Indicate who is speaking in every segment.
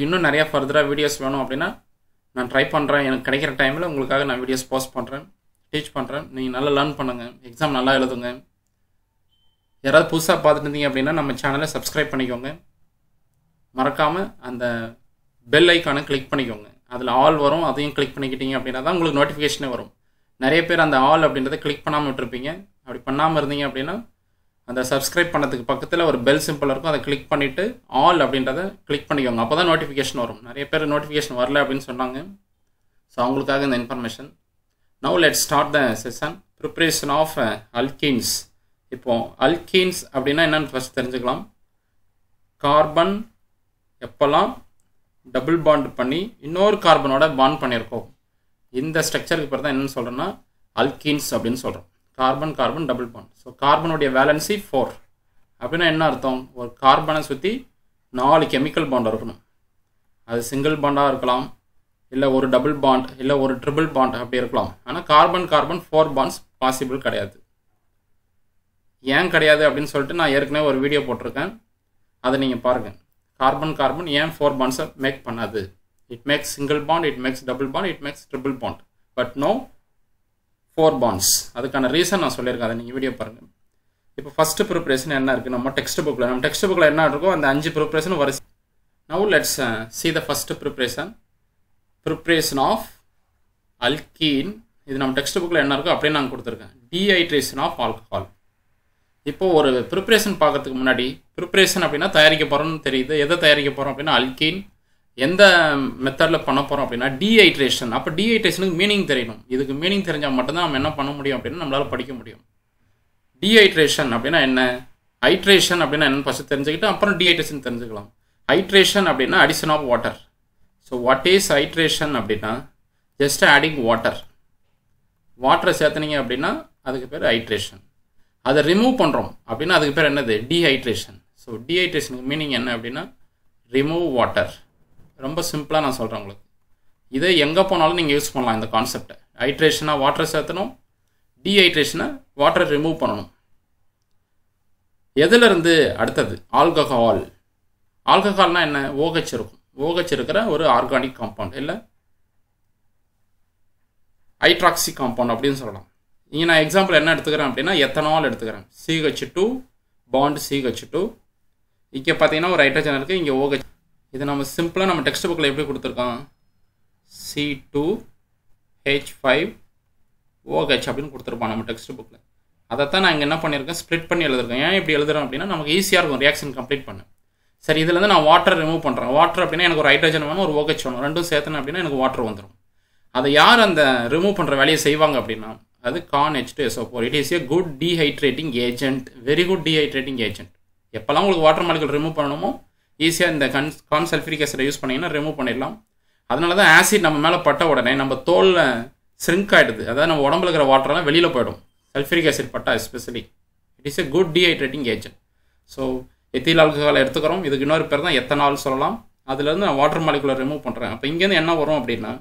Speaker 1: இன்னும் நிறைய ஃபர்தராக வீடியோஸ் வேணும் அப்படின்னா நான் ட்ரை பண்ணுறேன். எனக்கு கிடைக்கிற டைமில் உங்களுக்காக நான் வீடியோஸ் போஸ்ட் பண்ணுறேன், டீச் பண்ணுறேன். நீங்கள் நல்லா லேர்ன் பண்ணுங்கள், எக்ஸாம் நல்லா எழுதுங்க. யாராவது புதுசாக பார்த்துட்டு இருந்தீங்க அப்படின்னா நம்ம சேனலை சப்ஸ்கிரைப் பண்ணிக்கோங்க. மறக்காமல் அந்த பெல் ஐக்கானை கிளிக் பண்ணிக்கோங்க. அதில் ஆல் வரும், அதையும் கிளிக் பண்ணிக்கிட்டீங்க அப்படின்னா தான் உங்களுக்கு நோட்டிஃபிகேஷனே வரும். நிறைய பேர் அந்த ஆல் அப்படின்றத கிளிக் பண்ணாமல் விட்டுருப்பீங்க. அப்படி பண்ணாமல் இருந்தீங்க அப்படின்னா அந்த சப்ஸ்கிரைப் பண்ணதுக்கு பக்கத்தில் ஒரு பெல் சிம்பிள் இருக்கும், அதை கிளிக் பண்ணிவிட்டு ஆல் அப்படின்றத கிளிக் பண்ணிக்கோங்க. அப்போ தான் நோட்டிஃபிகேஷன் வரும். நிறைய பேர் நோட்டிஃபிகேஷன் வரல அப்படின்னு சொன்னாங்க. ஸோ அவங்களுக்காக இந்த information. Now let's start the session. Preparation of alkenes. இப்போது அல்கீன்ஸ் அப்படின்னா என்னென்னு ஃபஸ்ட் தெரிஞ்சுக்கலாம். கார்பன் எப்போல்லாம் டபுள் பாண்ட் பண்ணி இன்னொரு கார்பனோட பாண்ட் பண்ணியிருக்கோம், இந்த ஸ்ட்ரக்சருக்கு பேர் தான் என்னென்னு சொல்கிறேன்னா அல்கீன்ஸ் அப்படின்னு சொல்கிறோம். Carbon carbon double bond. So கார்பனுடைய வேலன்சி 4 அப்படின்னா என்ன அர்த்தம்? ஒரு கார்பனை சுற்றி 4 கெமிக்கல் பாண்ட் இருக்கணும். அது சிங்கிள் பாண்டாக இருக்கலாம், இல்லை ஒரு டபுள் பாண்ட், இல்லை ஒரு ட்ரிபிள் பாண்ட் அப்படி இருக்கலாம். ஆனால் கார்பன் கார்பன் 4 பாண்ட்ஸ் பாசிபிள் கிடையாது. ஏன் கிடையாது அப்படின்னு சொல்லிட்டு நான் ஏற்கனவே ஒரு வீடியோ போட்டிருக்கேன், அதை நீங்கள் பாருங்கள். கார்பன் கார்பன் ஏன் 4 பாண்ட்ஸை மேக் பண்ணாது? It makes single bond, it makes double bond, it makes triple bond, but no 4 bonds. அதுக்கான ரீசன் நான் சொல்லியிருக்கேன், அதை நீங்கள் வீடியோ பாருங்கள். இப்போ ஃபஸ்ட்டு ப்ரிப்ரேஷன் என்ன இருக்குது நம்ம டெக்ஸ்ட் புக்கில் என்ன இருக்கோ அந்த 5 ப்ரிப்ரேஷன் வரிசை. Now let's see the first preparation of alkene. இது நம்ம டெக்ஸ்ட் புக்கில் என்ன இருக்கோ அப்படியே நான் கொடுத்துருக்கேன். Dehydration of alcohol. இப்போது ஒரு ப்ரிப்ரேஷன் பார்க்கறதுக்கு முன்னாடி, ப்ரிப்ரேஷன் அப்படின்னா தயாரிக்க போகிறோம்னு தெரியுது. எதை தயாரிக்க போகிறோம் அப்படின்னா அல்கீன். எந்த மெத்தடில் பண்ண போகிறோம் அப்படின்னா டீஹைட்ரேஷன். அப்போ டீஹைட்ரேஷனுக்கு மீனிங் தெரியணும். இதுக்கு மீனிங் தெரிஞ்சால் மட்டும்தான் நம்ம என்ன பண்ண முடியும் அப்படின்னா நம்மளால் படிக்க முடியும். டீஹைட்ரேஷன் அப்படின்னா என்ன, ஹைட்ரேஷன் அப்படின்னா என்னன்னு ஃபஸ்ட்டு தெரிஞ்சுக்கிட்டு அப்புறம் டீஹைட்ரேஷன் தெரிஞ்சுக்கலாம். ஹைட்ரேஷன் அப்படின்னா addition of water. So what is hydration அப்படின்னா ஜஸ்ட் ஆடிங் வாட்டர். வாட்டரை சேர்த்துனீங்க அப்படின்னா அதுக்கு பேர் ஹைட்ரேஷன். அதை ரிமூவ் பண்ணுறோம் அப்படின்னா அதுக்கு பேர் என்னது? டீஹைட்ரேஷன். ஸோ டீஹைட்ரேஷனுக்கு மீனிங் என்ன அப்படின்னா ரிமூவ் வாட்டர். ரொம்ப சிம்பிளாக நான் சொல்கிறேன் உங்களுக்கு. இதை எங்கே போனாலும் நீங்கள் யூஸ் பண்ணலாம் இந்த கான்செப்டை. ஹைட்ரேஷனாக வாட்டரை சேர்த்தணும், டீஹைட்ரேஷனை வாட்டரை ரிமூவ் பண்ணணும். எதுலேருந்து அடுத்தது ஆல்கஹால். ஆல்கஹால்னால் என்ன? OH இருக்கும். OH இருக்கிற ஒரு ஆர்கானிக் காம்பவுண்ட், இல்லை ஹைட்ராக்சி காம்பவுண்ட் அப்படின்னு சொல்லலாம். இங்கே நான் எக்ஸாம்பிள் என்ன எடுத்துக்கிறேன் அப்படின்னா எத்தனால் எடுத்துக்கிறேன். CH2 bond CH2. இங்கே பார்த்தீங்கன்னா ஒரு ஹைட்ரஜன் இருக்குது, இங்கே OH. இது நம்ம சிம்பிளாக நம்ம டெக்ஸ்ட் புக்கில் எப்படி கொடுத்துருக்கோம்? C2H5OH அப்படின்னு கொடுத்துருப்போம் நம்ம டெக்ஸ்ட் புக்கில். அதைத்தான் நான் இங்கே என்ன பண்ணியிருக்கேன், ஸ்ப்ளிட் பண்ணி எழுதிருக்கேன். ஏன் இப்படி எழுதுறேன் அப்படின்னா நமக்கு ஈஸியாக இருக்கும் ரியாக்ஷன் கம்ப்ளீட் பண்ண. சரி, இதுலேருந்து நான் வாட்டர் ரிமூவ் பண்ணுறேன். வாட்டர் அப்படின்னா எனக்கு ஒரு ஹைட்ரஜன் வேணும், ஒரு OH வேணும். ரெண்டும் சேர்த்தேன் அப்படின்னா எனக்கு வாட்டர் வந்துடும். அதை யார் அந்த ரிமூவ் பண்ணுற வேலையை செய்வாங்க அப்படின்னா அது CONH2SO4. It is a good dehydrating agent, very good dehydrating agent. எப்போல்லாம் உங்களுக்கு வாட்டர் மாலிகுல் ரிமூவ் பண்ணணுமோ ஈஸியாக இந்த கான்சல்ஃபியூரிக் ஆசிடை யூஸ் பண்ணிங்கன்னா ரிமூவ் பண்ணிடலாம். அதனால தான் ஆசிட் நம்ம மேலே பட்ட உடனே நம்ம தோலில் ஸ்ரிங்க் ஆகிடுது. அதாவது நம்ம உடம்புல இருக்கிற வாட்டர்லாம் வெளியில் போயிடும், சல்ஃபியூரிக் ஆசிட் பட்டா especially. It is a good dehydrating agent. So ethyl ஆல்கஹாலை எடுத்துக்கிறோம். இதுக்கு இன்னொரு பேர் தான் எத்தனால் சொல்லலாம். அதுலேருந்து நான் வாட்டர் மாலிகுலை ரிமூவ் பண்ணுறேன். அப்போ இங்கேருந்து என்ன வரும் அப்படின்னா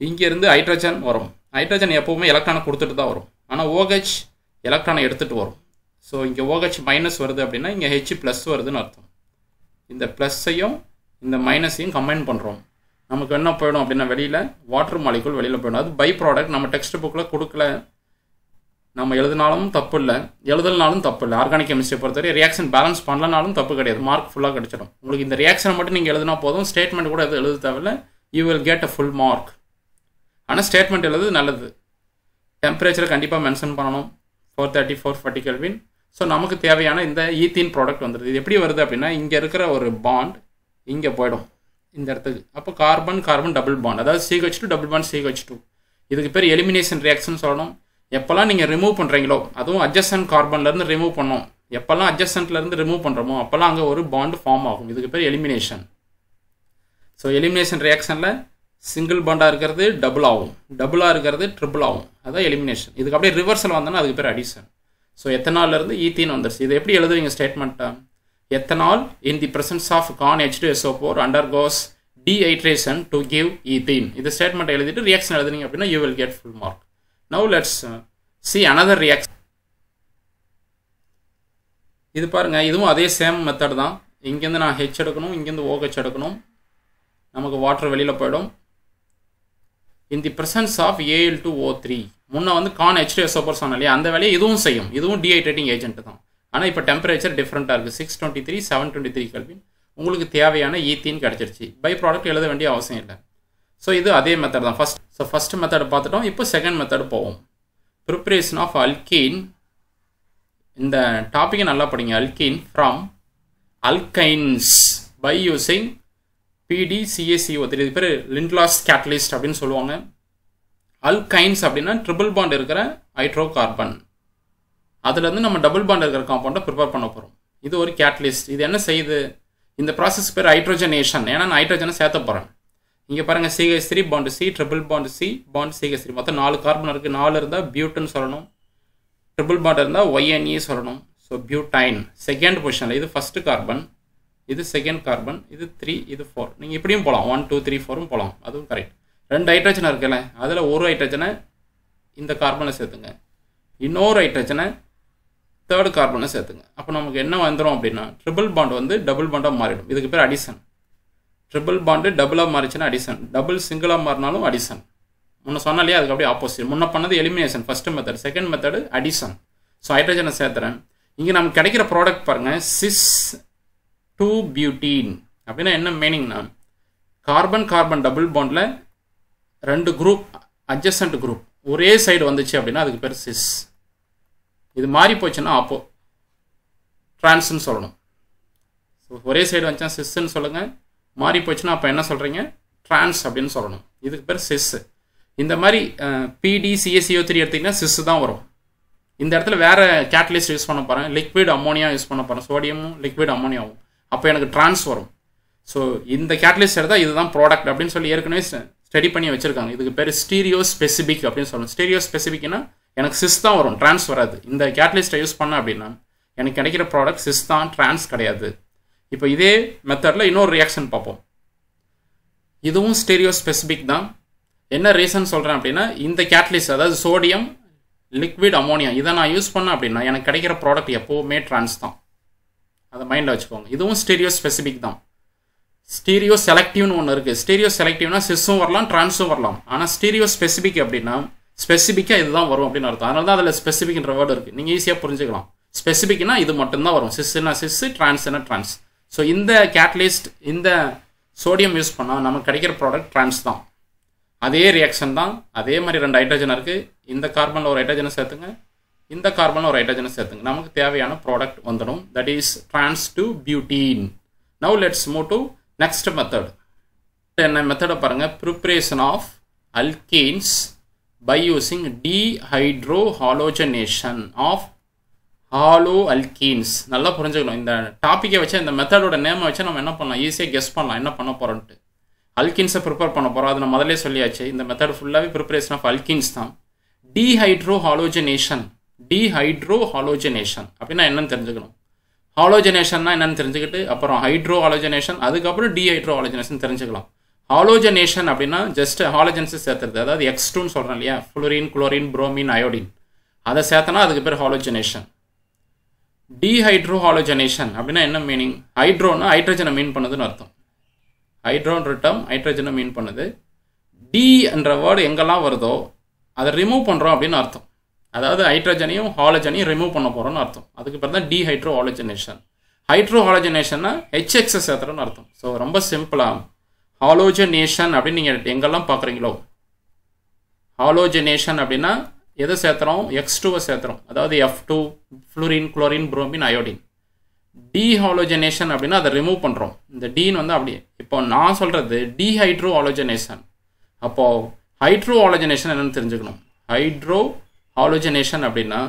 Speaker 1: இங்கேருந்து ஹைட்ரஜன் வரும். ஹைட்ரஜன் எப்போவுமே எலக்ட்ரானை கொடுத்துட்டு தான் வரும். ஆனால் OH எலக்ட்ரானை எடுத்துகிட்டு வரும். ஸோ இங்கே OH மைனஸ் வருது அப்படின்னா இங்கே H ப்ளஸ் வருதுன்னு அர்த்தம். இந்த ப்ளஸ்ஸையும் இந்த மைனஸையும் கம்பைன் பண்ணுறோம். நமக்கு என்ன போயிடும் அப்படின்னா வெளியில் வாட்டர் மாலிகுல் வெளியில் போயிடும். அது பை ப்ராடக்ட். நம்ம டெக்ஸ்ட் புக்கில் கொடுக்கல, நம்ம எழுதினாலும் தப்பு இல்லை, எழுதலனாலும் தப்பு இல்லை. ஆர்கானிக் கெமிஸ்ட்ரியை பொறுத்தவரை ரியாக்ஷன் பேலன்ஸ் பண்ணலனாலும் தப்பு கிடையாது, மார்க் ஃபுல்லாக கிடச்சிடும். உங்களுக்கு இந்த ரியாக்ஷனை மட்டும் நீங்கள் எழுதினா போதும், ஸ்டேட்மெண்ட் கூட எதுவும் எழுத தேவையில்லை, you will get a full mark. ஆனால் ஸ்டேட்மெண்ட் எழுது நல்லது. டெம்பரேச்சரை கண்டிப்பாக மென்ஷன் பண்ணணும், 430 440 கெல்வின். ஸோ நமக்கு தேவையான இந்த ஈத்தீன் ப்ராடக்ட் வந்துடுது. இது எப்படி வருது அப்படின்னா இங்கே இருக்கிற ஒரு பாண்ட் இங்கே போயிடும் இந்த இடத்துக்கு. அப்போ கார்பன் கார்பன் டபுள் பாண்ட், அதாவது CH2 டபுள் பாண்ட் CH2. இதுக்கு பேர் எலிமினேஷன் ரியாக்ஷன் சொல்லணும். எப்போல்லாம் நீங்கள் ரிமூவ் பண்ணுறீங்களோ, அதுவும் அட்ஜசன்ட் கார்பன்லேருந்து ரிமூவ் பண்ணோம், எப்போல்லாம் அட்ஜசன்ட்லேருந்து ரிமூவ் பண்ணுறோமோ அப்போல்லாம் அங்கே ஒரு பாண்ட் ஃபார்ம் ஆகும். இதுக்கு பேர் எலிமினேஷன். ஸோ எலிமினேஷன் ரியாக்ஷனில் சிங்கிள் பாண்டாக இருக்கிறது டபுள் ஆகும், டபுளாக இருக்கிறது ட்ரிபிள் ஆகும். அதான் எலிமினேஷன். இதுக்கு அப்படியே ரிவர்சல் வந்தோன்னா அதுக்கு பேர் அடிஷன். ஸோ எத்தனால்லேருந்து ஈத்தீன் வந்துருச்சு. இதை எப்படி எழுதுவீங்க ஸ்டேட்மெண்ட்டாக? Ethanol in the presence of CONH2SO4 undergoes dehydration to give ethene. இது ஸ்டேட்மெண்ட் எழுதிட்டு ரியாக்ஷன் எழுதுனீங்க அப்படின்னா you will get full mark. Now let's see another reaction. இது பாருங்கள், இதுவும் அதே சேம் மெத்தட் தான். இங்கேருந்து நான் H எடுக்கணும், இங்கேருந்து OH எடுக்கணும். நமக்கு வாட்டர் வெளியில் போயிடும். இன் தி பிரசன்ஸ் ஆஃப் Al2O3 முன்ன வந்து கான் H2SO4 சொன்னோம் இல்லையா, அந்த வேலையை இதுவும் செய்யும். இதுவும் டீஹைட்ரேட்டிங் ஏஜென்ட் தான். ஆனால் இப்போ டெம்பரேச்சர் டிஃப்ரெண்ட்டாக இருக்குது. 623 723 கெல்வின். உங்களுக்கு தேவையான ஈத்தீன் கிடச்சிருச்சு. பை ப்ராடக்ட் எழுத வேண்டிய அவசியம் இல்லை. ஸோ இது அதே மெத்தட் தான். ஃபர்ஸ்ட் மெத்தட் பார்த்துட்டோம். இப்போ செகண்ட் மெத்தட் போவோம். Preparation of alkene. இந்த டாப்பிக்கை நல்லா படிங்க. Alkene from alkynes by using PDCACO3. இது பேர் லிண்ட்லாஸ் கேட்டலிஸ்ட் அப்படின்னு சொல்லுவாங்க. அல்கைன்ஸ் அப்படின்னா ட்ரிபிள் பாண்ட் இருக்கிற ஹைட்ரோ கார்பன், அதுலேருந்து நம்ம டபுள் பாண்ட் இருக்கிற காம்பவுண்டை ப்ரிப்பேர் பண்ண போகிறோம். இது ஒரு கேட்டலிஸ்ட். இது என்ன செய்யுது, இந்த ப்ராசஸ் பேர் ஹைட்ரோஜனேஷன். ஏன்னா நான் ஹைட்ரோஜனை சேர்த்த போகிறேன். இங்கே பாருங்கள், CH3 bond C, triple bond C, bond CH3. மொத்தம் 4 கார்பன் இருக்குது. 4 இருந்தால் பியூட்டன் சொல்லணும், ட்ரிபிள் பாண்ட் இருந்தால் YNE சொல்லணும். ஸோ பியூட்டைன் செகண்ட் பொசிஷனில். இது ஃபஸ்ட்டு கார்பன், இது செகண்ட் கார்பன், இது 3, இது 4. நீங்கள் இப்படியும் போகலாம், 1 2 3 4ம் போகலாம். அதுவும் கரெக்ட். 2 ஹைட்ரஜன் இருக்குல்ல, அதில் ஒரு ஹைட்ரஜனை இந்த கார்பனை சேர்த்துங்க, இன்னொரு ஹைட்ரஜனை தேர்ட் கார்பனை சேர்த்துங்க. அப்போ நமக்கு என்ன வந்துடும் அப்படின்னா, ட்ரிபிள் பாண்ட் வந்து டபுள் பாண்டாக மாறிடும். இதுக்கு பேர் அடிசன். ட்ரிபிள் பாண்டு டபுளாக மாறிச்சுன்னா அடிசன், டபுள் சிங்கிளாக மாறினாலும் அடிசன். முன்ன சொன்னாலே அதுக்கு அப்படியே ஆப்போசிட். முன்ன பண்ணது elimination first method, second method addition. So ஹைட்ரஜனை சேர்த்துறேன். இங்கே நமக்கு கிடைக்கிற ப்ராடக்ட் பாருங்கள், cis2-butene. அப்படின்னா என்ன மீனிங்னா, கார்பன் கார்பன் டபுள் பாண்டில் 2 குரூப் அட்ஜசன்ட் குரூப் ஒரே சைடு வந்துச்சு அப்படின்னா அதுக்கு பேர் சிஸ். இது மாறி போச்சுன்னா அப்போ ட்ரான்ஸ்ன்னு சொல்லணும். ஸோ ஒரே சைடு வந்துச்சுன்னா சிஸ்ன்னு சொல்லுங்கள், மாறி போச்சுன்னா அப்போ என்ன சொல்கிறீங்க, ட்ரான்ஸ் அப்படின்னு சொல்லணும். இதுக்கு பேர் சிஸ். இந்த மாதிரி PDCACO3 எடுத்திங்கன்னா சிஸ் தான் வரும். இந்த இடத்துல வேறு கேட்டலிஸ்ட் யூஸ் பண்ண போகிறேன், லிக்விட் அம்மோனியா யூஸ் பண்ண போகிறேன். சோடியமும் லிக்விட் அம்மோனியாவும். அப்போ எனக்கு ட்ரான்ஸ் வரும். ஸோ இந்த கேட்டலிஸ்ட் எடுத்தால் இதுதான் ப்ராடக்ட் அப்படின்னு சொல்லி ஏற்கனவே ஸ்டடி பண்ணி வச்சுருக்காங்க. இதுக்கு பேர் ஸ்டீரியோ ஸ்பெசிபிக் அப்படின்னு சொல்லணும். ஸ்டீரியோ ஸ்பெசிபிக்னா எனக்கு சிஸ் தான் வரும், ட்ரான்ஸ் வராது. இந்த கேட்டலிஸ்ட்டை யூஸ் பண்ண அப்படின்னா எனக்கு கிடைக்கிற ப்ராடக்ட் சிஸ் தான், ட்ரான்ஸ் கிடையாது. இப்போ இதே மெத்தடில் இன்னொரு ரியாக்ஷன் பார்ப்போம். இதுவும் ஸ்டீரியோ ஸ்பெசிபிக் தான். என்ன ரீசன் சொல்கிறேன் அப்படின்னா, இந்த கேட்டலிஸ்ட் அதாவது சோடியம் லிக்விட் அம்மோனியா இதை நான் யூஸ் பண்ணேன் அப்படின்னா எனக்கு கிடைக்கிற ப்ராடக்ட் எப்போவுமே ட்ரான்ஸ் தான். அதை மைண்டில் வச்சுக்கோங்க. இதுவும் ஸ்டீரியோ ஸ்பெசிபிக் தான். ஸ்டீரியோ செலக்டிவ்னு ஒன்று இருக்குது. ஸ்டீரியோ செலக்டிவ்னா சிஸ்ஸும் வரலாம், ட்ரான்ஸும் வரலாம். ஆனால் ஸ்டீரியோ ஸ்பெசிபிக் அப்படின்னா ஸ்பெசிஃபிக்காக இதுதான் வரும் அப்படின்னு அர்த்தம். அதனால தான் அதில் ஸ்பெசிஃபிக்ன்ற வேர்டு இருக்குது. நீங்கள் ஈஸியாக புரிஞ்சுக்கலாம். ஸ்பெசிஃபிக்னா இது மட்டும்தான் வரும், சிஸ்ஸுனா சிஸ்ஸு, ட்ரான்ஸ்னா ட்ரான்ஸ். ஸோ இந்த கேட்டலிஸ்ட் இந்த சோடியம் யூஸ் பண்ணால் நமக்கு கிடைக்கிற ப்ராடக்ட் ட்ரான்ஸ் தான். அதே ரியாக்ஷன் தான். அதே மாதிரி 2 ஹைட்ரஜன் இருக்குது. இந்த கார்பனில் ஒரு ஹைட்ரஜனை சேர்த்துங்க, இந்த கார்பனில் ஒரு ஹைட்ரஜனை சேர்த்துங்க. நமக்கு தேவையான ப்ராடக்ட் வந்துடும். That is trans2-butene. Now let's move to next method. என்ன மெத்தடை பாருங்கள், preparation of alkenes by using dehydrohalogenation of halo alkenes. நல்லா புரிஞ்சுக்கணும். இந்த டாப்பிக்கை வச்சு இந்த மெத்தடோட நேமை வச்சு நம்ம என்ன பண்ணலாம், ஈஸியாக கெஸ் பண்ணலாம் என்ன பண்ண போகிறோன்ட்டு. அல்கின்ஸை ப்ரிப்பேர் பண்ண போகிறோம். அது நான் முதலே சொல்லியாச்சு. இந்த மெத்தட் ஃபுல்லாகவே ப்ரிப்பரேஷன் ஆஃப் அல்கின்ஸ் தான். டீஹைட்ரோஹாலோஜனேஷன். டீஹைட்ரோஹாலோஜனேஷன் அப்படின்னா என்னன்னு தெரிஞ்சுக்கணும். ஹாலோஜனேஷன்னா என்னன்னு தெரிஞ்சுக்கிட்டு அப்புறம் ஹைட்ரோ ஹாலோஜனேஷன், அதுக்கப்புறம் டீஹைட்ரோ ஹாலோஜனேஷன் தெரிஞ்சுக்கலாம். ஹாலோஜனேஷன் அப்படின்னா ஜஸ்ட் ஹாலோஜன்ஸை சேர்த்துறது. அதாவது X2ன்னு சொல்கிறேன் இல்லையா, ஃப்ளோரின் குளோரின் புரோமின் அயோடின், அதை சேர்த்தனா அதுக்கு பேர் ஹாலோஜனேஷன். டீஹைட்ரோ ஹாலோஜனேஷன் அப்படின்னா என்ன மீனிங், ஹைட்ரோன்னா ஹைட்ரஜனை மீன் பண்ணுதுன்னு அர்த்தம். ஹைட்ரோன்ற டேர்ம் ஹைட்ரஜனை மீன் பண்ணுது. டி என்ற வேர்டு எங்கெல்லாம் வருதோ அதை ரிமூவ் பண்ணுறோம் அப்படின்னு அர்த்தம். அதாவது ஹைட்ரஜனையும் ஹாலஜனையும் ரிமூவ் பண்ண போகிறோம்னு அர்த்தம். அதுக்கு பேர் தான் டீஹைட்ரோ ஹாலோஜனேஷன். ஹைட்ரோ ஹாலோஜனேஷன்னா HX சேர்த்துறோன்னு அர்த்தம். ஸோ ரொம்ப சிம்பிளாக ஹாலோஜனேஷன் அப்படின்னு நீங்கள் எங்கெல்லாம் பார்க்குறீங்களோ, ஹாலோஜனேஷன் அப்படின்னா எதை சேர்த்துறோம், X2வை சேர்த்துறோம். அதாவது F2 fluorine chlorine bromine iodine. Dehalogenation அப்படின்னா அதை ரிமூவ் பண்ணுறோம். இந்த டீன்னு வந்து அப்படியே இப்போ நான் சொல்கிறது டீஹைட்ரோ ஹாலோஜனேஷன். அப்போது ஹைட்ரோ ஹாலோஜனேஷன் என்னென்னு தெரிஞ்சுக்கணும். ஹைட்ரோ ஹாலோஜனேஷன் அப்படின்னா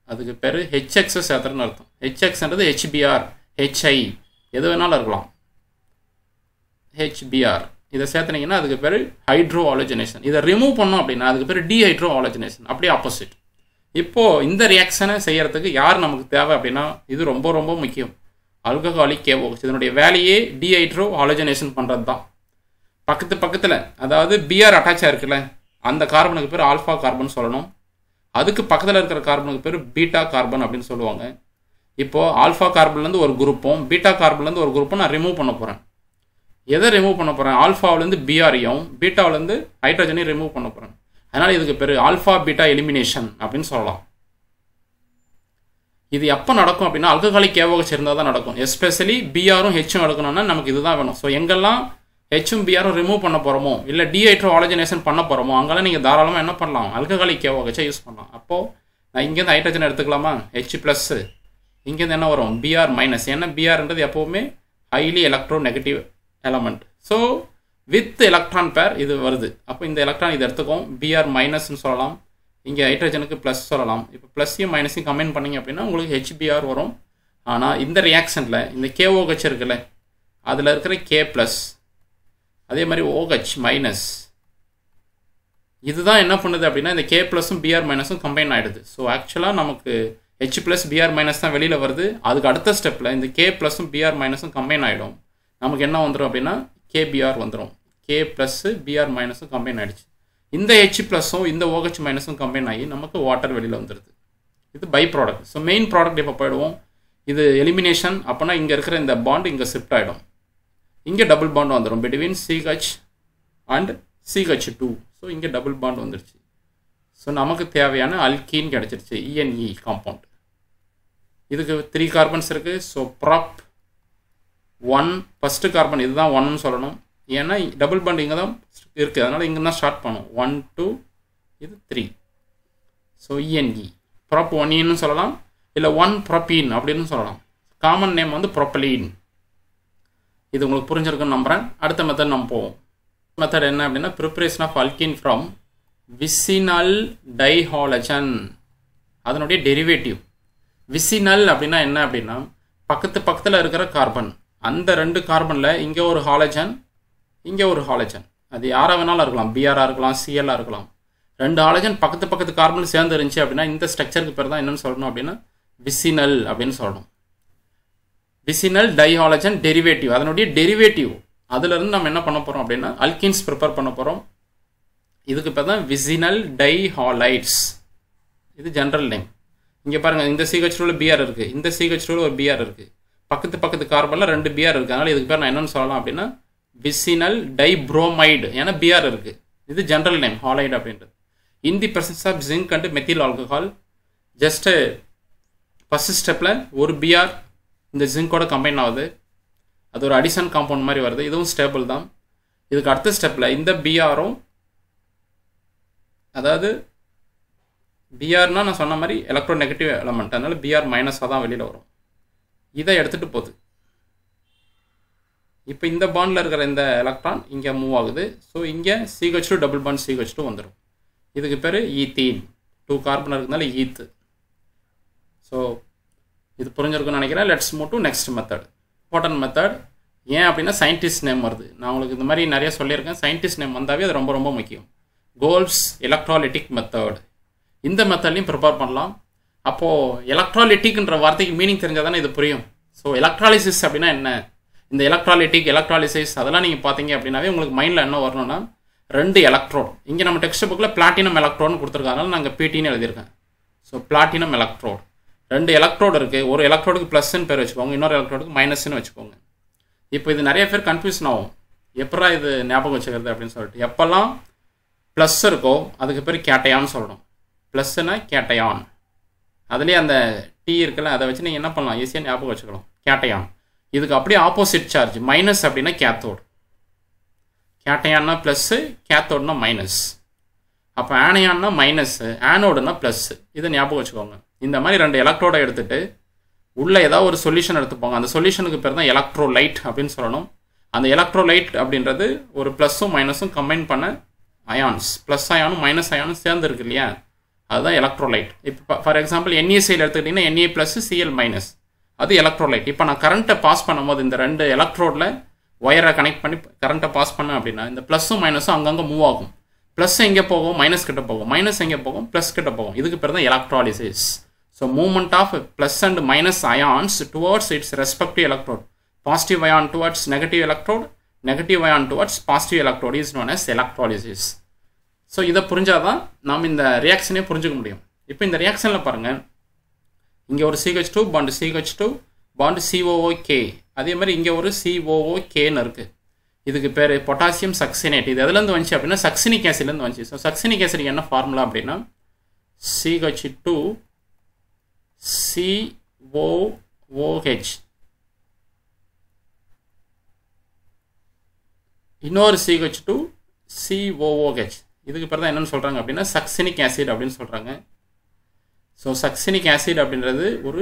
Speaker 1: அதுக்கு பேர் HX சேர்த்துறன்னு அர்த்தம். HXன்றது HBr, HI எது வேணாலும் இருக்கலாம். HBr இதை சேர்த்துனீங்கன்னா அதுக்கு பேர் ஹைட்ரோ ஹாலோஜனேஷன். இதை ரிமூவ் பண்ணோம் அப்படின்னா அதுக்கு பேர் டீஹைட்ரோ ஹாலோஜனேஷன். அப்படியே ஆப்போசிட். இப்போது இந்த ரியாக்ஷனை செய்கிறதுக்கு யார் நமக்கு தேவை அப்படின்னா இது ரொம்ப ரொம்ப முக்கியம், ஆல்கஹாலிக் கேவோக்ஸ். இதனுடைய வேலையே டீஹைட்ரோ ஹாலோஜனேஷன் பண்ணுறது தான். பக்கத்தில் அதாவது பிஆர் அட்டாச் ஆகிருக்குல்ல, அந்த கார்பனுக்கு பேர் ஆல்ஃபா கார்பன் சொல்லணும். அதுக்கு பக்கத்தில் இருக்கிற கார்பனுக்கு பேர் பீட்டா கார்பன் அப்படின்னு சொல்லுவாங்க. இப்போது ஆல்ஃபா கார்பன்லேருந்து ஒரு குரூப்பும் பீட்டா கார்பன்லேருந்து ஒரு குரூப்பும் நான் ரிமூவ் பண்ண போகிறேன். எதை ரிமூவ் பண்ண போகிறேன்? ஆல்ஃபாவிலேருந்து பிஆரையும் பீட்டாவிலேருந்து ஹைட்ரஜனையும் ரிமூவ் பண்ண போகிறேன். அதனால் இதுக்கு பேர் ஆல்ஃபா பீட்டா எலிமினேஷன் அப்படின்னு சொல்லலாம். இது எப்போ நடக்கும் அப்படின்னா ஆல்கஹாலிக் KOH இருந்தால் தான் நடக்கும். எஸ்பெஷலி பிஆரும் ஹெச்சும் எடுக்கணும்னா நமக்கு இதுதான் வேணும். ஸோ எங்கெல்லாம் ஹெச்சும் பிஆரும் ரிமூவ் பண்ண போகிறோமோ இல்லை டீஹைட்ரோ ஆலஜனேஷன் பண்ண போகிறோமோ அங்கெல்லாம் நீங்கள் தாராளமாக என்ன பண்ணலாம்? ஆல்கஹாலிக் KOH யூஸ் பண்ணலாம். அப்போது நான் இங்கேருந்து ஹைட்ரஜன் எடுத்துக்கலாமா? H+, இங்கேருந்து என்ன வரும்? Br-. ஏன்னா பிஆர்ன்றது எப்போவுமே highly electro negative element. So with electron பேர் இது வருது. அப்போ இந்த எலக்ட்ரான் இது எடுத்துக்கும் Br- சொல்லலாம். இங்கே ஹைட்ரஜனுக்கு ப்ளஸ் சொல்லலாம். இப்போ ப்ளஸ்ஸையும் மைனஸையும் கம்பைன் பண்ணிங்க அப்படின்னா உங்களுக்கு HBr வரும். ஆனால் இந்த ரியாக்ஷனில் இந்த KOH இருக்குல்ல அதில் இருக்கிற K+, அதே மாதிரி OH-, இதுதான் என்ன பண்ணுது அப்படின்னா இந்த K+ம் Br- கம்பைன் ஆகிடுது. ஸோ ஆக்சுவலாக நமக்கு H+, Br- தான் வெளியில் வருது. அதுக்கு அடுத்த ஸ்டெப்பில் இந்த K+ம் Br- கம்பைன் ஆகிடும். நமக்கு என்ன வந்துடும் அப்படின்னா KBr வந்துடும். K+, Br- கம்பைன் ஆகிடுச்சு. இந்த H+ம் இந்த OH- கம்பைன் ஆகி நமக்கு வாட்டர் வெளியில் வந்துடுது. இது by product. So main product இப்போ போயிடுவோம். இது எலிமினேஷன். அப்போனா இங்கே இருக்கிற இந்த பாண்ட் இங்கே ஷிஃப்ட் ஆகிடும். இங்கே டபுள் பாண்ட் வந்துடும் between CH and CH2. So இங்கே டபுள் பாண்ட் வந்துடுச்சு. ஸோ நமக்கு தேவையான அல்கீன் கிடச்சிருச்சு, ENE காம்பவுண்ட். இதுக்கு 3 கார்பன்ஸ் இருக்குது. ஸோ ப்ராப் 1 ஃபஸ்ட்டு கார்பன் இதுதான் 1ன்னு சொல்லணும். ஏன்னா டபுள் பாண்ட் இங்கே தான் இருக்குது, அதனால் இங்கே தான் ஸ்டார்ட் பண்ணும். 1 2 இது 3. ஸோ ENE ப்ராப் 1ன்னு சொல்லலாம், இல்லை 1 ப்ரோப்பீன் அப்படின்னு சொல்லலாம். காமன் நேம் வந்து ப்ரோப்பலீன். இது உங்களுக்கு புரிஞ்சிருக்குன்னு நம்புகிறேன். அடுத்த மெத்தட் நம்ம போவோம். மெத்தட் என்ன அப்படின்னா preparation of alkene from vicinal dihalogen, அதனுடைய டெரிவேட்டிவ். விசினல் அப்படின்னா என்ன அப்படின்னா பக்கத்தில் இருக்கிற கார்பன், அந்த 2 கார்பனில் இங்கே ஒரு ஹாலஜன் இங்கே ஒரு ஹாலஜன். அது யாராக வேணாலும் இருக்கலாம், பிஆராக இருக்கலாம், சிஎல்லாக இருக்கலாம். 2 ஹாலஜன் பக்கத்து கார்பன் சேர்ந்து இருந்துச்சு அப்படின்னா இந்த ஸ்ட்ரக்சருக்கு பேர் தான் என்னென்னு சொல்லணும் அப்படின்னா விசினல் அப்படின்னு சொல்லணும். விசினல் டைஹாலஜன் டெரிவேட்டிவ், அதனுடைய டெரிவேட்டிவ். அதுலேருந்து நம்ம என்ன பண்ண போகிறோம் அப்படின்னா அல்கீன்ஸ் ப்ரிப்பேர் பண்ண போகிறோம். இதுக்கு பேர் தான் விசினல் டைஹாலைட்ஸ். இது ஜென்ரல் நேம். இங்கே பாருங்கள், இந்த CH2ல பிஆர் இருக்குது, இந்த CH2ல ஒரு பிஆர் இருக்குது, பக்கத்து கார்பனில் 2 பிஆர் இருக்குது. அதனால் இதுக்கு பேர் நான் என்னென்னு சொல்லலாம் அப்படின்னா விசினல் டைப்ரோமைடு. ஏன்னா பிஆர் இருக்குது. இது ஜென்ரல் நேம் ஹாலைடு அப்படின்றது. In the presence of zinc and methyl alcohol, just first ஸ்டெப்பில் ஒரு பிஆர் இந்த ஜிங்கோட கம்பைன் ஆகுது, அது ஒரு அடிஷன் காம்பவுண்ட் மாதிரி வருது. இதுவும் ஸ்டேபிள் தான். இதுக்கு அடுத்த ஸ்டெப்பில் இந்த பிஆரும், அதாவது பிஆர்னா நான் சொன்ன மாதிரி எலக்ட்ரோ நெகட்டிவ் எலமெண்ட், அதனால் Br- தான் வெளியில் வரும். இதை எடுத்துகிட்டு போகுது. இப்போ இந்த பாண்டில் இருக்கிற இந்த எலக்ட்ரான் இங்கே மூவ் ஆகுது. ஸோ இங்கே CH2 டபுள் பாண்ட் CH2 வந்துடும். இதுக்கு பேர் ஈத்தீன். 2 கார்பன் இருக்கிறதுனால ஈத்து. ஸோ இது புரிஞ்சிருக்குன்னு நினைக்கிறேன். Let's move to next method. Important method. ஏன் அப்படின்னா சயின்டிஸ்ட் நேம் வருது. நான் உங்களுக்கு இந்த மாதிரி நிறைய சொல்லியிருக்கேன். சயின்டிஸ்ட் நேம் வந்தாவே அது ரொம்ப முக்கியம். Goals electrolytic method. இந்த மெத்தட்லையும் ப்ரிப்பேர் பண்ணலாம். அப்போது எலக்ட்ராலிட்டிக்ன்ற வார்த்தைக்கு மீனிங் தெரிஞ்சால் தானே இது புரியும். ஸோ எலக்ட்ராலிசிஸ் அப்படின்னா என்ன, இந்த எலக்ட்ராலிசிஸ் அதெல்லாம் நீங்கள் பார்த்தீங்க அப்படின்னாவே உங்களுக்கு மைண்டில் என்ன வரணும்னா 2 எலக்ட்ரோட். இங்கே நம்ம டெக்ஸ்ட் புக்கில் பிளாட்டினம் எலக்ட்ரோட்னு கொடுத்துருக்காங்க, நாங்கள் PTன்னு எழுதியிருக்கேன். So platinum electrode. 2 எலக்ட்ரோடு இருக்குது. ஒரு எலக்ட்ரோடுக்கு ப்ளஸ்ன்னு பேர் வச்சுக்கோங்க, இன்னொரு எலக்ட்ரோடுக்கு மைனஸ்ன்னு வச்சுக்கோங்க. இப்போ இது நிறைய பேர் கன்ஃபியூஷன் ஆகும், எப்படா இது ஞாபகம் வச்சுக்கிறது அப்படின்னு சொல்லிட்டு. எப்போல்லாம் ப்ளஸ் இருக்கோ அதுக்கு பேர் கேட்டையான்னு சொல்லணும். ப்ளஸ்னா கேட்டையான். அதுலேயே அந்த T இருக்குல்ல, அதை வச்சு நீங்கள் என்ன பண்ணலாம், ஈஸியாக ஞாபகம் வச்சுக்கலாம், கேட்டையான். இதுக்கு அப்படியே ஆப்போசிட் சார்ஜ் மைனஸ் அப்படின்னா கேத்தோடு. கேட்டையான்னா ப்ளஸ்ஸு, கேத்தோடுனா மைனஸ். அப்போ ஆனையான்னா மைனஸ்ஸு, ஆனோடுனா ப்ளஸ்ஸு. இதை ஞாபகம் வச்சுக்கோங்க. இந்த மாதிரி 2 எலக்ட்ரோடை எடுத்துகிட்டு உள்ளே ஏதாவது ஒரு சொல்யூஷன் எடுத்துப்போங்க. அந்த சொல்யூஷனுக்கு பேர் தான் எலக்ட்ரோலைட் அப்படின்னு சொல்லணும். அந்த எலக்ட்ரோலைட் அப்படின்றது ஒரு ப்ளஸ்ஸும் மைனஸும் கம்பைன் பண்ண அயான்ஸ். ப்ளஸ் அயானும் மைனஸ் அயானும் சேர்ந்து இருக்கு இல்லையா, அதுதான் எலக்ட்ரோலைட். இப்போ ஃபார் எக்ஸாம்பிள் NaCl எடுத்துக்கிட்டிங்கன்னா Na+Cl-, அது எலக்ட்ரோலைட். இப்போ நான் கரண்ட்டை பாஸ் பண்ணும்போது இந்த 2 எலக்ட்ரோடில் ஒயரை கனெக்ட் பண்ணி கரண்ட்டை பாஸ் பண்ணேன் அப்படின்னா இந்த ப்ளஸ்ஸும் மைனஸும் அங்கங்கே மூவ் ஆகும். ப்ளஸ் எங்கே போகும், மைனஸ் கிட்ட போகும், மைனஸ் எங்கே போகும், ப்ளஸ் கிட்ட போகும். இதுக்கு பேர் தான் electrolysis. So movement of plus and minus ions towards its respective electrode. Positive ion towards negative electrode, negative ion towards positive electrode is known as electrolysis. So இதை புரிஞ்சாதான் நாம் இந்த ரியாக்ஷனே புரிஞ்சுக்க முடியும். இப்போ இந்த ரியாக்ஷனில் பாருங்கள், இங்கே ஒரு CH2 bond CH2 bond COOK, அதே மாதிரி இங்கே ஒரு COOKன்னு இருக்குது. இதுக்கு பேர் பொட்டாசியம் சக்சினேட். இது எதுலேருந்து வந்துச்சு அப்படின்னா சக்சினிக் ஆசிட்லேருந்து வந்துச்சு. ஸோ சக்சினிக் ஆசிட் என்ன ஃபார்முலா அப்படின்னா CH2COOH, இன்னொரு CH2COOH. இதுக்கு பேர் தான் என்னென்னு சொல்கிறாங்க அப்படின்னா சக்சினிக் ஆசிட் அப்படின்னு சொல்கிறாங்க. ஸோ சக்சினிக் ஆசிட் அப்படின்றது ஒரு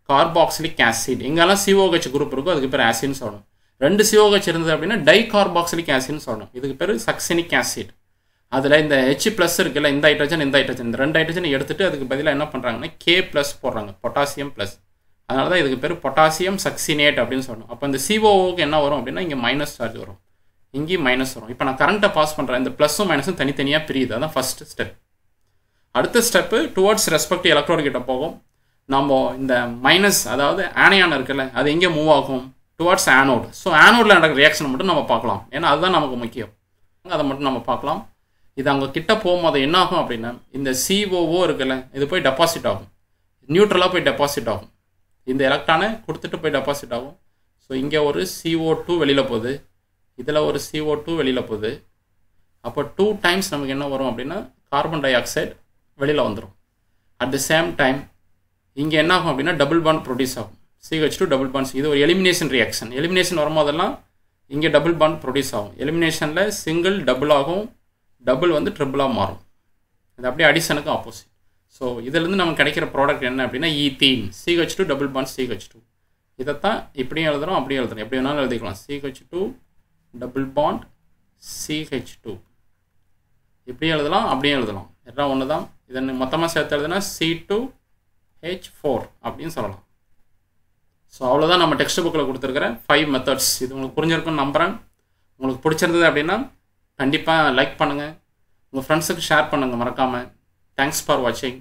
Speaker 1: கார்பாக்சிலிக் ஆசிட். எங்கெல்லாம் COOH குரூப் இருக்கோ அதுக்கு பேர் ஆசிட்னு சொல்லணும். 2 COOH இருந்தது அப்படின்னா டைகார்பாக்சிலிக் ஆசிட்னு சொல்லணும். இதுக்கு பேர் சக்சினிக் ஆசிட். அதில் இந்த H ப்ளஸ் இருக்குல்ல, இந்த ஹைட்ரஜன் இந்த 2 ஹைட்ரஜனை எடுத்துகிட்டு அதுக்கு பதிலாக என்ன பண்ணுறாங்கன்னா K ப்ளஸ் போடுறாங்க, பொட்டாசியம் ப்ளஸ். அதனால தான் இதுக்கு பேர் பொட்டாசியம் சக்சினேட் அப்படின்னு சொல்லணும். அப்போ இந்த COOக்கு என்ன வரும் அப்படின்னா இங்கே மைனஸ் சார்ஜ் வரும், இங்கேயும் மைனஸ் வரும். இப்போ நான் கரண்ட்டை பாஸ் பண்ணுறேன், இந்த ப்ளஸும் மைனஸும் தனித்தனியாக பிரியுது. அதான் ஃபஸ்ட்டு ஸ்டெப். அடுத்த ஸ்டெப்பு டுவர்ட்ஸ் ரெஸ்பெக்டிவ் எலக்ட்ரோடு கிட்ட போகும். நம்ம இந்த மைனஸ், அதாவது ஆனையான் இருக்குல்ல, அது எங்கே மூவ் ஆகும்? Towards anode. ஸோ ஆனோடில் நடக்கிற ரியாக்ஷனை மட்டும் நம்ம பார்க்கலாம், ஏன்னா அதுதான் நமக்கு முக்கியம். அதை மட்டும் நம்ம பார்க்கலாம். இது அங்கே கிட்ட போகும்போது என்ன ஆகும் அப்படின்னா இந்த COO இருக்குல்ல, இது போய் டெபாசிட் ஆகும், நியூட்ரலாக போய் டெபாசிட் ஆகும். இந்த எலக்ட்ரானை கொடுத்துட்டு போய் டெபாசிட் ஆகும். ஸோ இங்கே ஒரு CO2 வெளியில் போகுது, இதில் ஒரு CO2 வெளியில் போகுது. அப்போ 2 டைம்ஸ் நமக்கு என்ன வரும் அப்படின்னா கார்பன் டை ஆக்சைடு வெளியில் வந்துடும். அட் த சேம் டைம் இங்கே என்ன ஆகும் அப்படின்னா டபுள் பாண்ட் ப்ரொடியூஸ் ஆகும், CH2 டபுள் பாண்ட்ஸ். இது ஒரு எலிமினேஷன் ரியாக்ஷன். எலிமினேஷன் வரும்போதெல்லாம் இங்கே டபுள் பாண்ட் ப்ரொடியூஸ் ஆகும். எலிமினேஷனில் சிங்கிள் டபுள் ஆகும், டபுள் வந்து ட்ரிபிளாக மாறும். இது அப்படியே அடிஷனுக்கு ஆப்போசிட். ஸோ இதுலேருந்து நமக்கு கிடைக்கிற ப்ராடக்ட் என்ன அப்படின்னா ethene, CH2 double bond CH2. இதைத்தான் இப்படியும் எழுதுகிறோம், அப்படியும் எழுதுகிறோம், எப்படி வேணாலும் எழுதிக்கலாம். CH2 டபுள் பாண்ட் CH2 இப்படியும் எழுதலாம், அப்படியும் எழுதலாம், எல்லாம் ஒன்று தான். இதை மொத்தமாக சேர்த்து எழுதுனா C2H4 அப்படின்னு சொல்லலாம். ஸோ அவ்வளோதான் நம்ம டெக்ஸ்ட் புக்கில் கொடுத்துருக்கிற 5 மெத்தட்ஸ். இது உங்களுக்கு புரிஞ்சிருக்குன்னு நம்புகிறேன். உங்களுக்கு பிடிச்சிருந்தது அப்படின்னா கண்டிப்பாக லைக் பண்ணுங்கள், உங்கள் ஃப்ரெண்ட்ஸுக்கு ஷேர் பண்ணுங்கள் மறக்காமல். தேங்க்ஸ் ஃபார் வாட்சிங்.